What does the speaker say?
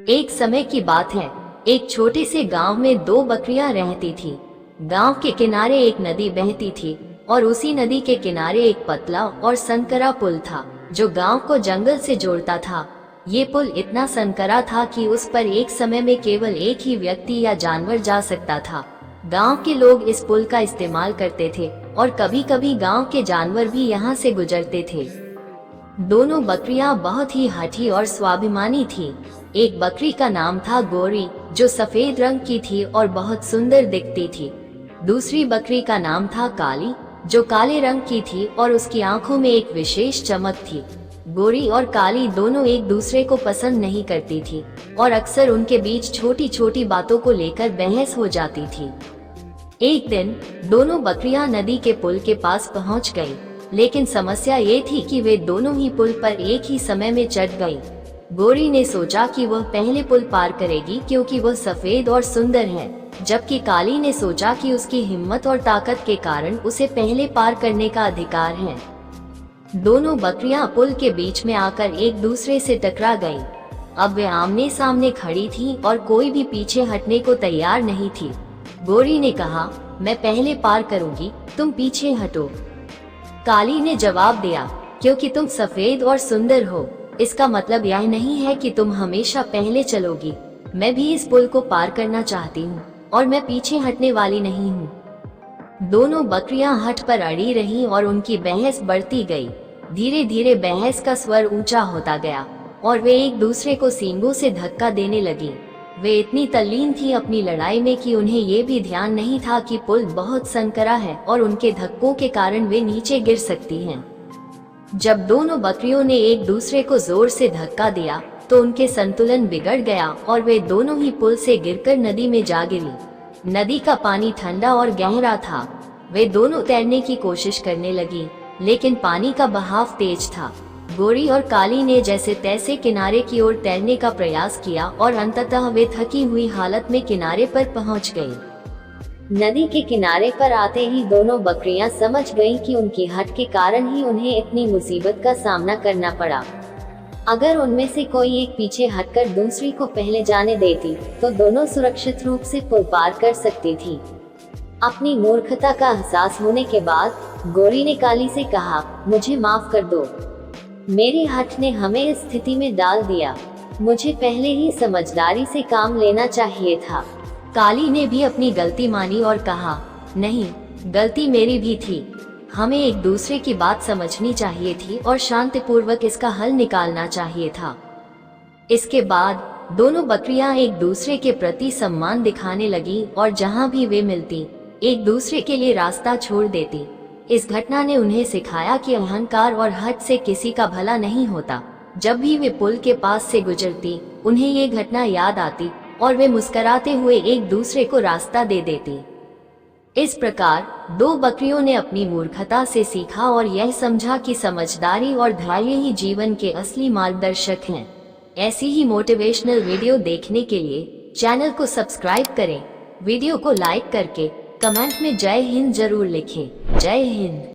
एक समय की बात है, एक छोटे से गांव में दो बकरियां रहती थी। गांव के किनारे एक नदी बहती थी और उसी नदी के किनारे एक पतला और संकरा पुल था जो गांव को जंगल से जोड़ता था। ये पुल इतना संकरा था कि उस पर एक समय में केवल एक ही व्यक्ति या जानवर जा सकता था। गांव के लोग इस पुल का इस्तेमाल करते थे और कभी कभी गांव के जानवर भी यहाँ से गुजरते थे। दोनों बकरियां बहुत ही हठी और स्वाभिमानी थी। एक बकरी का नाम था गोरी, जो सफेद रंग की थी और बहुत सुंदर दिखती थी। दूसरी बकरी का नाम था काली, जो काले रंग की थी और उसकी आंखों में एक विशेष चमक थी। गोरी और काली दोनों एक दूसरे को पसंद नहीं करती थी और अक्सर उनके बीच छोटी छोटी बातों को लेकर बहस हो जाती थी। एक दिन दोनों बकरियां नदी के पुल के पास पहुंच गईं, लेकिन समस्या ये थी कि वे दोनों ही पुल पर एक ही समय में चढ़ गईं। गोरी ने सोचा कि वह पहले पुल पार करेगी क्योंकि वह सफेद और सुंदर है, जबकि काली ने सोचा कि उसकी हिम्मत और ताकत के कारण उसे पहले पार करने का अधिकार है। दोनों बकरियां पुल के बीच में आकर एक दूसरे से टकरा गईं। अब वे आमने सामने खड़ी थीं और कोई भी पीछे हटने को तैयार नहीं थी। गोरी ने कहा, मैं पहले पार करूंगी, तुम पीछे हटो। काली ने जवाब दिया, क्योंकि तुम सफेद और सुंदर हो, इसका मतलब यह नहीं है कि तुम हमेशा पहले चलोगी। मैं भी इस पुल को पार करना चाहती हूँ और मैं पीछे हटने वाली नहीं हूँ। दोनों बकरियां हठ पर अड़ी रहीं और उनकी बहस बढ़ती गई। धीरे धीरे बहस का स्वर ऊंचा होता गया और वे एक दूसरे को सींगों से धक्का देने लगी। वे इतनी तल्लीन थी अपनी लड़ाई में कि उन्हें ये भी ध्यान नहीं था कि पुल बहुत संकरा है और उनके धक्कों के कारण वे नीचे गिर सकती हैं। जब दोनों बकरियों ने एक दूसरे को जोर से धक्का दिया तो उनके संतुलन बिगड़ गया और वे दोनों ही पुल से गिरकर नदी में जा गिरी। नदी का पानी ठंडा और गहरा था। वे दोनों तैरने की कोशिश करने लगी, लेकिन पानी का बहाव तेज था। गोरी और काली ने जैसे तैसे किनारे की ओर तैरने का प्रयास किया और अंततः वे थकी हुई हालत में किनारे पर पहुंच गईं। नदी के किनारे पर आते ही दोनों बकरियां समझ गईं कि उनकी हट के कारण ही उन्हें इतनी मुसीबत का सामना करना पड़ा। अगर उनमें से कोई एक पीछे हटकर दूसरी को पहले जाने देती तो दोनों सुरक्षित रूप से पुल पार कर सकती थी। अपनी मूर्खता का एहसास होने के बाद गोरी ने काली से कहा, मुझे माफ कर दो, मेरी हट ने हमें इस स्थिति में डाल दिया। मुझे पहले ही समझदारी से काम लेना चाहिए था। काली ने भी अपनी गलती मानी और कहा, नहीं, गलती मेरी भी थी। हमें एक दूसरे की बात समझनी चाहिए थी और शांतिपूर्वक इसका हल निकालना चाहिए था। इसके बाद दोनों बकरियां एक दूसरे के प्रति सम्मान दिखाने लगी और जहां भी वे मिलती एक दूसरे के लिए रास्ता छोड़ देती। इस घटना ने उन्हें सिखाया कि अहंकार और हठ से किसी का भला नहीं होता। जब भी वे पुल के पास से गुजरती उन्हें ये घटना याद आती और वे मुस्कुराते हुए एक दूसरे को रास्ता दे देती। इस प्रकार दो बकरियों ने अपनी मूर्खता से सीखा और यह समझा कि समझदारी और धैर्य ही जीवन के असली मार्गदर्शक हैं। ऐसी ही मोटिवेशनल वीडियो देखने के लिए चैनल को सब्सक्राइब करें। वीडियो को लाइक करके कमेंट में जय हिंद जरूर लिखें। जय हिंद।